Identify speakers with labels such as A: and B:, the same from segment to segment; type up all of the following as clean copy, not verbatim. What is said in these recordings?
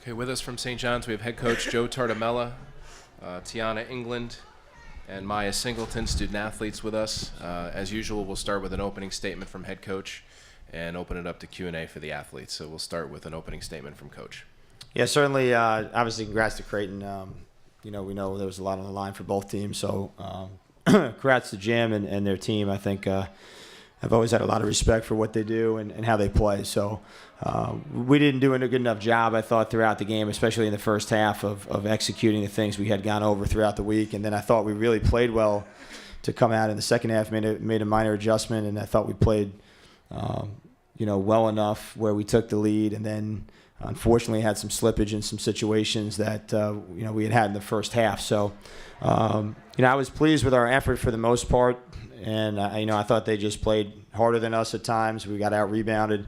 A: Okay, with us from St. John's, we have head coach Joe Tartamella, Tiana England, and Maya Singleton, student athletes with us. As usual, we'll start with an opening statement from head coach and open it up to Q&A for the athletes. So we'll start with an opening statement from coach.
B: Yeah, certainly, obviously, congrats to Creighton. We know there was a lot on the line for both teams, so congrats to Jim and their team. I think I've always had a lot of respect for what they do and how they play. So we didn't do a good enough job, I thought, throughout the game, especially in the first half of executing the things we had gone over throughout the week. And then I thought we really played well to come out in the second half, made a minor adjustment, and I thought we played well enough where we took the lead, and then unfortunately had some slippage in some situations that we had in the first half. So I was pleased with our effort for the most part, and I thought they just played harder than us at times. We got out rebounded,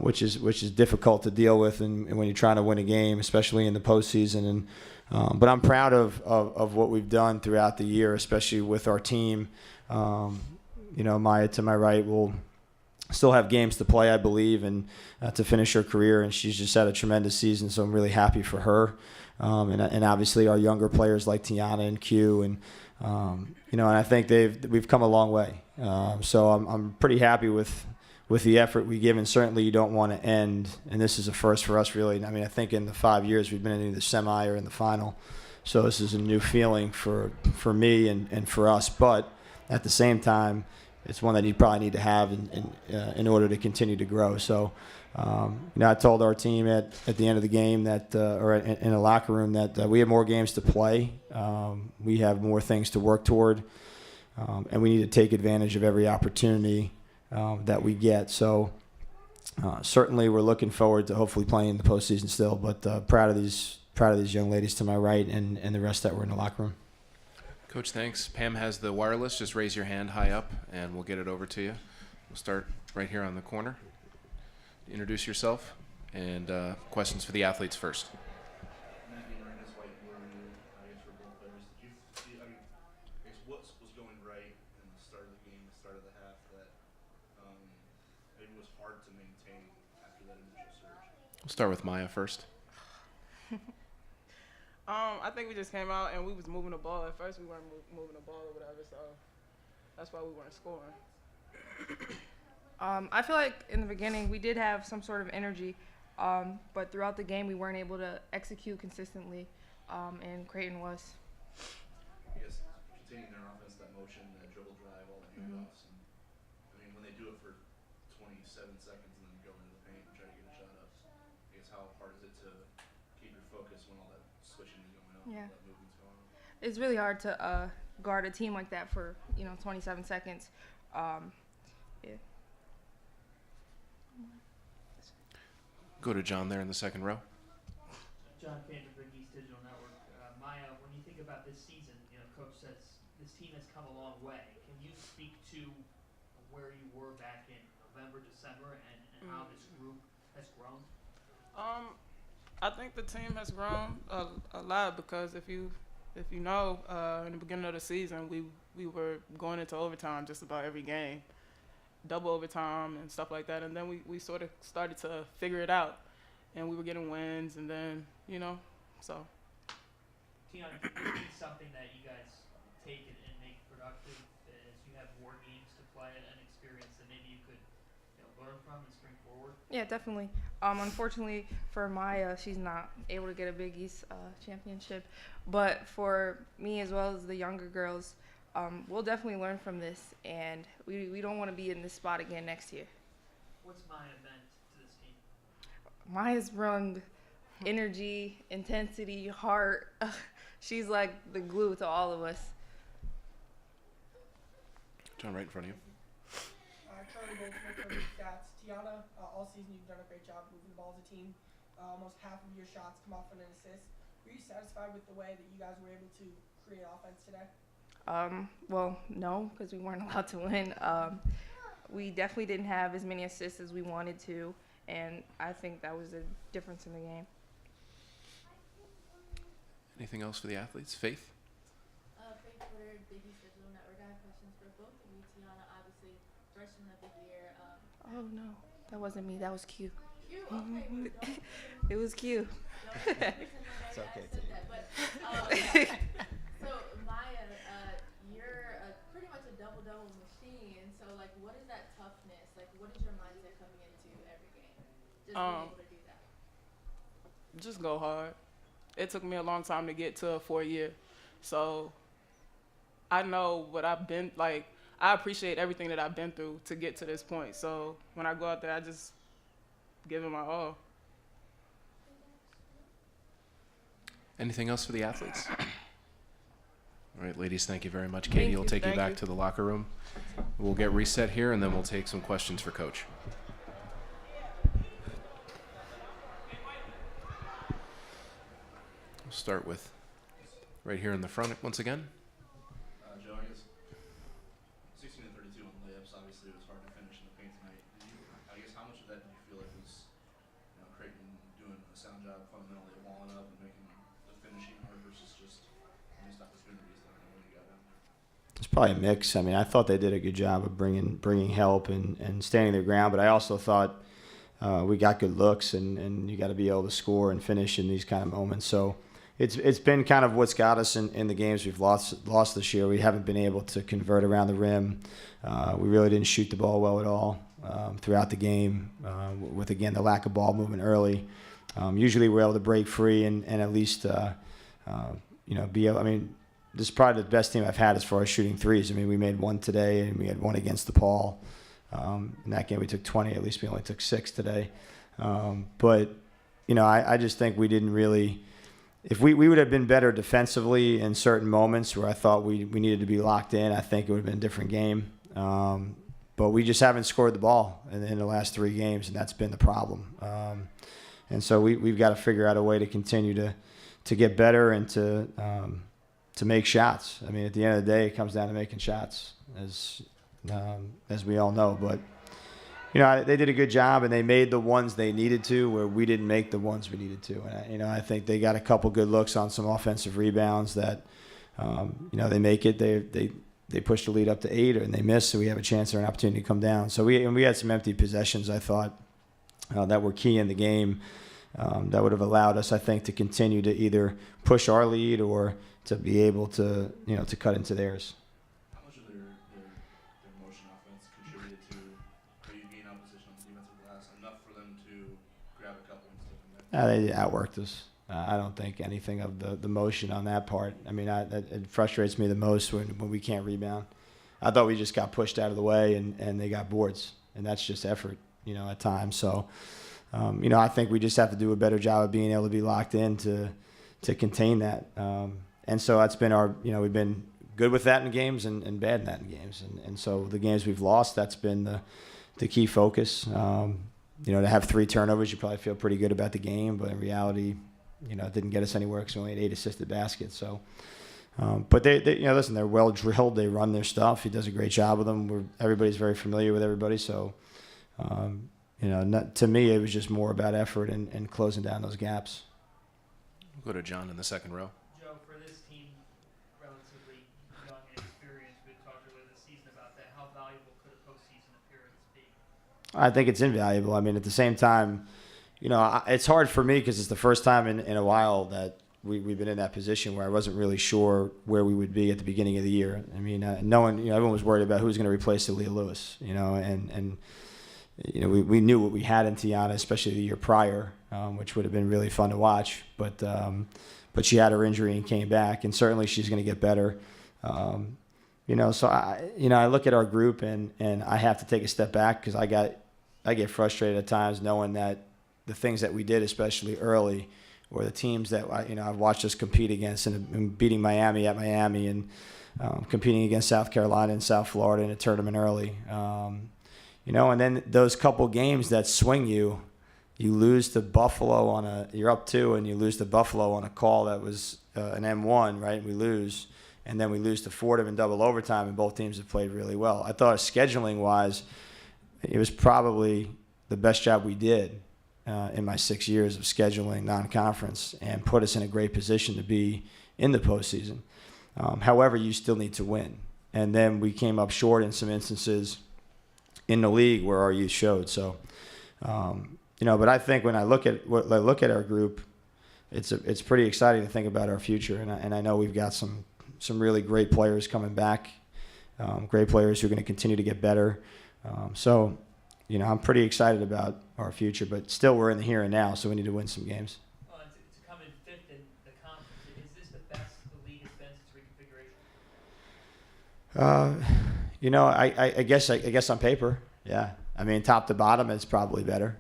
B: which is difficult to deal with, and when you're trying to win a game, especially in the postseason. But I'm proud of what we've done throughout the year, especially with our team. Maya to my right will still have games to play, I believe, and to finish her career, and she's just had a tremendous season, so I'm really happy for her. And obviously our younger players like Tiana and Q, and I think we've come a long way. So I'm pretty happy with the effort we give, and certainly you don't want to end, and this is a first for us, really. I mean, I think in the 5 years we've been in either the semi or in the final, so this is a new feeling for me and for us. But at the same time, it's one that you probably need to have in order to continue to grow. So, I told our team at the end of the game that, or in the locker room, that we have more games to play. We have more things to work toward, and we need to take advantage of every opportunity that we get. So, certainly, we're looking forward to hopefully playing in the postseason still. But proud of these young ladies to my right and the rest that were in the locker room.
A: Coach, thanks. Pam has the wireless. Just raise your hand high up, and we'll get it over to you. We'll start right here on the corner. Introduce yourself, and questions for the athletes first.
C: What was going right in the start of the game, the start of the half, that maybe was hard to maintain after that initial surge?
A: We'll start with Maya first.
D: I think we just came out and we was moving the ball. At first we weren't moving the ball or whatever, so that's why we weren't scoring. I feel like in the beginning we did have some sort of energy, but throughout the game we weren't able to execute consistently, and Creighton was.
C: I guess containing their offense, that motion, that dribble drive, all the handoffs, and when they do it for 27 seconds and then go into the paint and try to get a shot up, I guess how hard is it to keep your focus when all that switching is going on,
D: Yeah.
C: all that movement's going on?
D: It's really hard to guard a team like that for 27 seconds. Yeah.
E: Go to John there in the second row.
F: John Cantor, Big East Digital Network. Maya, when you think about this season, Coach says this team has come a long way. Can you speak to where you were back in November, December, and how this group has grown?
D: I think the team has grown a lot because if you know, in the beginning of the season, we were going into overtime just about every game, double overtime and stuff like that, and then we sort of started to figure it out, and we were getting wins, and then so.
F: Tiana, would it be something that you guys take and make productive as you have more games to play and experience that maybe you could learn from and spring forward?
D: Yeah, definitely. Unfortunately for Maya, she's not able to get a Big East championship. But for me as well as the younger girls, we'll definitely learn from this, and we don't want to be in this spot again next year.
F: What's Maya meant to this team?
D: Maya's brought energy, intensity, heart. She's like the glue to all of us.
E: John, right in front of you.
G: Currently going from your stats, Tiana, all season you've done a great job moving the ball as a team. Almost half of your shots come off on an assist. Were you satisfied with the way that you guys were able to create offense today?
D: Well, no, because we weren't allowed to win. We definitely didn't have as many assists as we wanted to, and I think that was the difference in the game.
E: Anything else for the athletes? Faith?
H: Faith Porter, Big East Digital Network. I have questions for both of you. Tiana, obviously, freshman of the year.
D: Oh, no. That wasn't me. That was Q.
H: Q? Okay.
D: It was Q.
B: It's okay,
H: I said that, but so Maya, you're pretty much a double-double machine. So like, what is that toughness? Like, what is your mindset coming into every game? Just being able to do that.
D: Just go hard. It took me a long time to get to a 4 year, so I know what I've been like. I appreciate everything that I've been through to get to this point. So when I go out there, I just give it my all.
A: Anything else for the athletes? All right, ladies, thank you very much. Katie
D: Thank
A: will
D: you,
A: take you
D: thank
A: back
D: you.
A: to the locker room. We'll get reset here, and then we'll take some questions for Coach. We'll start with right here in the front once again.
C: Joe, I guess 16 and 32 on layups. Obviously, it was hard to finish in the paint tonight. I guess how much of that did you feel like was, Creighton doing a sound job fundamentally of walling up and making the finishing hard versus just missed opportunities that when you got down there?
B: It's probably a mix. I mean, I thought they did a good job of bringing help and standing their ground, but I also thought we got good looks, and you got to be able to score and finish in these kind of moments. So it's been kind of what's got us in the games we've lost this year. We haven't been able to convert around the rim. We really didn't shoot the ball well at all throughout the game, with, again, the lack of ball movement early. Usually we're able to break free and at least, be able – I mean, this is probably the best team I've had as far as shooting threes. I mean, we made one today, and we had one against DePaul. In that game, we took 20. At least we only took 6 today. But, I just think we didn't really – if we would have been better defensively in certain moments where I thought we needed to be locked in, I think it would have been a different game. But we just haven't scored the ball in the last 3 games, and that's been the problem. And so we've got to figure out a way to continue to get better and to make shots. I mean, at the end of the day, it comes down to making shots, as we all know. But they did a good job, and they made the ones they needed to where we didn't make the ones we needed to. And I think they got a couple good looks on some offensive rebounds that they make it. They pushed the lead up to 8, and they missed, so we have a chance or an opportunity to come down. So we had some empty possessions, I thought, that were key in the game. That would have allowed us, I think, to continue to either push our lead or to be able to cut into theirs.
C: How much of their motion offense contributed to maybe being out of position on the defensive glass enough for them to grab a couple and stick them there?
B: They outworked us. I don't think anything of the motion on that part. I mean, it frustrates me the most when we can't rebound. I thought we just got pushed out of the way and they got boards, and that's just effort, at times. So, I think we just have to do a better job of being able to be locked in to contain that. And so that's been we've been good with that in games and bad in that in games. And so the games we've lost, that's been the key focus. To have 3 turnovers, you probably feel pretty good about the game, but in reality, it didn't get us anywhere because we only had 8 assisted baskets. So, but they listen, they're well drilled. They run their stuff. He does a great job with them. Everybody's very familiar with everybody. So, to me, it was just more about effort and closing down those gaps.
A: We'll go to John in the second row.
F: Joe, for this team, relatively young and experienced, we talked earlier this season about that. How valuable could a postseason appearance be?
B: I think it's invaluable. I mean, at the same time, it's hard for me because it's the first time in a while that we've been in that position where I wasn't really sure where we would be at the beginning of the year. I mean, everyone was worried about who was going to replace Aaliyah Lewis, and we knew what we had in Tiana, especially the year prior, which would have been really fun to watch. But she had her injury and came back, and certainly she's going to get better. So I look at our group and I have to take a step back because I get frustrated at times knowing that the things that we did, especially early, or the teams that I've watched us compete against and beating Miami at Miami and competing against South Carolina and South Florida in a tournament early. And then those couple games that swing you lose to Buffalo you're up 2 and you lose to Buffalo on a call that was an M1, right? We lose. And then we lose to Fordham in double overtime, and both teams have played really well. I thought scheduling-wise, it was probably the best job we did in my 6 years of scheduling non-conference and put us in a great position to be in the postseason. However, you still need to win. And then we came up short in some instances in the league where our youth showed. So, but I think when I look at our group, it's pretty exciting to think about our future. And I know we've got some really great players coming back, great players who are going to continue to get better. So, you know, I'm pretty excited about our future, but still we're in the here and now, so we need to win some games.
F: Well, to come in fifth in the conference, is this the best the league has been since reconfiguration?
B: You know, I guess on paper, yeah. I mean, top to bottom, it's probably better.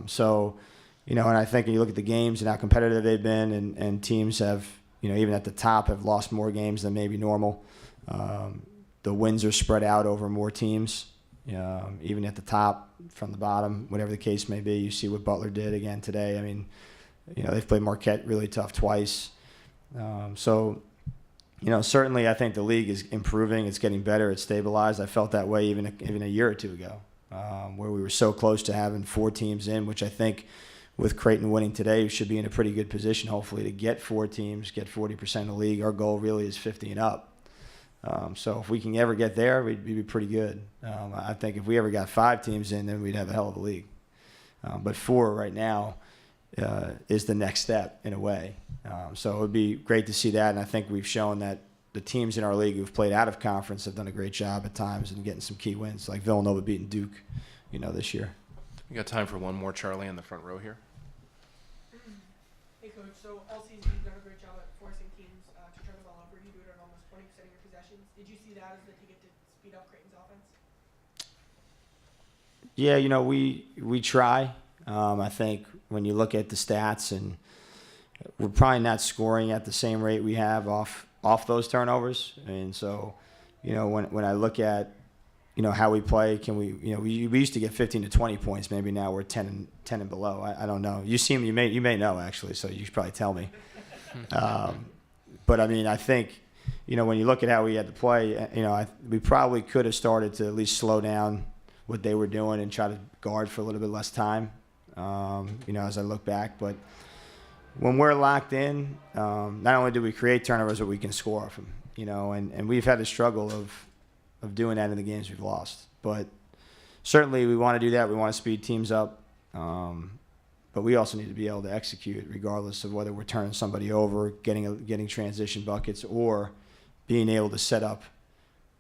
B: So, you know, and I think when you look at the games and how competitive they've been, and teams have, you know, even at the top have lost more games than maybe normal. The wins are spread out over more teams, even at the top from the bottom, whatever the case may be. You see what Butler did again today. I mean, you know, they've played Marquette really tough twice. So, you know, certainly I think the league is improving. It's getting better. It's stabilized. I felt that way even a year or two ago, where we were so close to having 4 teams in, which I think with Creighton winning today, we should be in a pretty good position, hopefully, to get 4 teams, get 40% of the league. Our goal really is 50 and up. So if we can ever get there, we'd be pretty good. I think if we ever got 5 teams in, then we'd have a hell of a league. But 4 right now is the next step in a way. So it would be great to see that, and I think we've shown that the teams in our league who've played out of conference have done a great job at times in getting some key wins, like Villanova beating Duke, you know, this year.
A: We got time for one more, Charlie, in the front row here.
G: Hey, Coach. So all season you've done a great job at forcing teams to turn the ball over. You do it on almost 20% of your possessions. Did you see that as the ticket to speed up Creighton's offense?
B: Yeah, you know, we try. I think when you look at the stats, and we're probably not scoring at the same rate we have off those turnovers. And so, you know, when I look at, you know, how we play, can we, you know, we used to get 15 to 20 points. Maybe now we're 10 and below. I don't know. You may know actually, so you should probably tell me. But I mean, I think, you know, when you look at how we had to play, you know, we probably could have started to at least slow down what they were doing and try to guard for a little bit less time. You know, as I look back, but when we're locked in, not only do we create turnovers, but we can score off them. You know, and we've had a struggle of doing that in the games we've lost. But certainly we want to do that. We want to speed teams up. But we also need to be able to execute regardless of whether we're turning somebody over, getting transition buckets, or being able to set up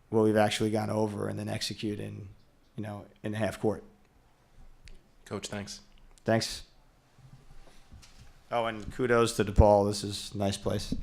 B: where we've actually gone over and then execute in the half court.
A: Coach, thanks.
B: Thanks. Oh, and kudos to DePaul. This is a nice place.